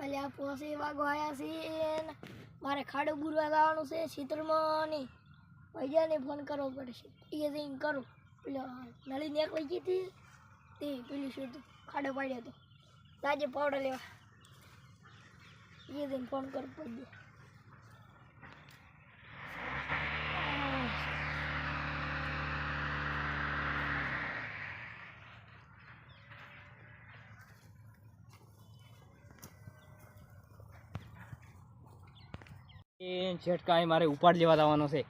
અલ્યા પોસી વાગો આયા છે ને મારે ખાડો બુરવા જવાનું છે ક્ષેત્રમાં ની ભૈયાને ફોન કરવો પડશે એ જઈને કરો પેલો નળીને એક વહી ગઈ હતી તે પેલું શું હતું ખાડો પાડ્યો હતો તાજે પાવડર લેવા એ જઈને ફોન કરવો પડશે છેટકાઈ મારે ઉપાડ લેવા જવાનો છે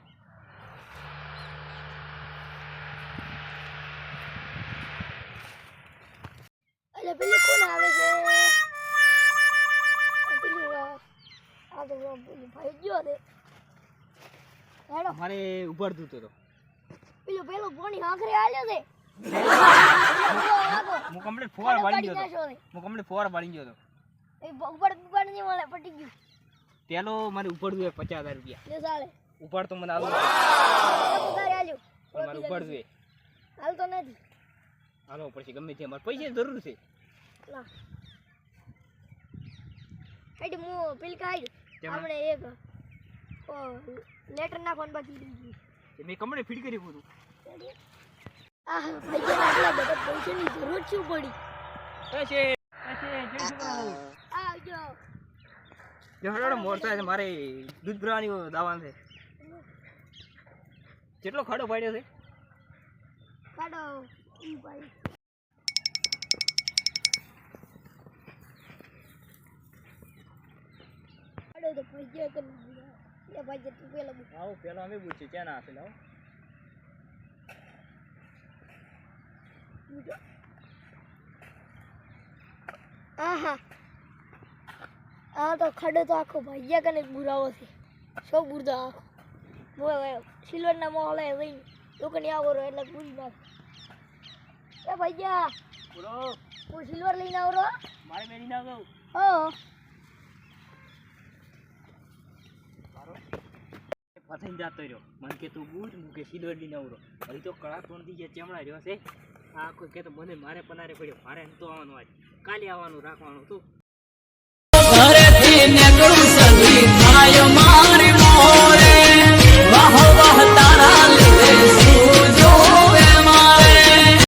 એટલે પેલી કોણ આવે છે પેલું આ તો પેલું ભાઈ ગયો છે હેડો મારે ઉપાડતું તો પેલું પેલું પોણી આખરે આલ્યો છે હું કમ્પ્લીટ ફોર વાળી ગયો હતો હું કમ્પ્લીટ ફોર વાળી ગયો હતો એ ઉપાડ નહીં મળે પટી ગયું પેલો મારે ઉપાડવું 50,000 રૂપિયા લે સાલે ઉપાડ તો મને આલો તારે આલ્યો મારે ઉપાડવું હાલ તો નથી હાલો પછી ગમે તે મારે પૈસાની જરૂર છે ના હેડી મુ પેલી કાઈ આપણે એક લેટર નાખવાનું બાકી રહી ગયું મેં કમળે ફીટ કરી પૂરું આ ભાઈ આટલા બધા પૈસાની જરૂર શું પડી આવજો જહડો મોરતા છે મારે દૂધ ભરવાની દાવાનું છે કેટલો ખાડો પાડ્યો છે ખાડો ઈ ભાઈ ખાડો તો પૈસા કરી એ ભાઈ તું પેલા આવો પેલા અમે પૂછ્યું ક્યાં ના હશે લાવો આહા આ તો ખાડો તો આખો ભાઈયા કને બુરાવો છે સો બુરદો આખો બોય સિલ્વરના મોહલે જઈને લોકોને આવો રો એટલે પૂરી નાખ એ ભાઈયા બોલો હું સિલ્વર લઈને આવરો મારે મેરી ના ગયો હો ફસાઈને જતો રહ્યો મને કે તું બૂટ મૂકે સિલ્વર લઈને આવરો હજી તો કળા તોડતી જે ચમડા રહ્યો છે આ કોઈ કે તો મને મારે પનારે પડ્યો મારે તો આવવાનું આજ કાલે આવવાનું રાખવાનું તું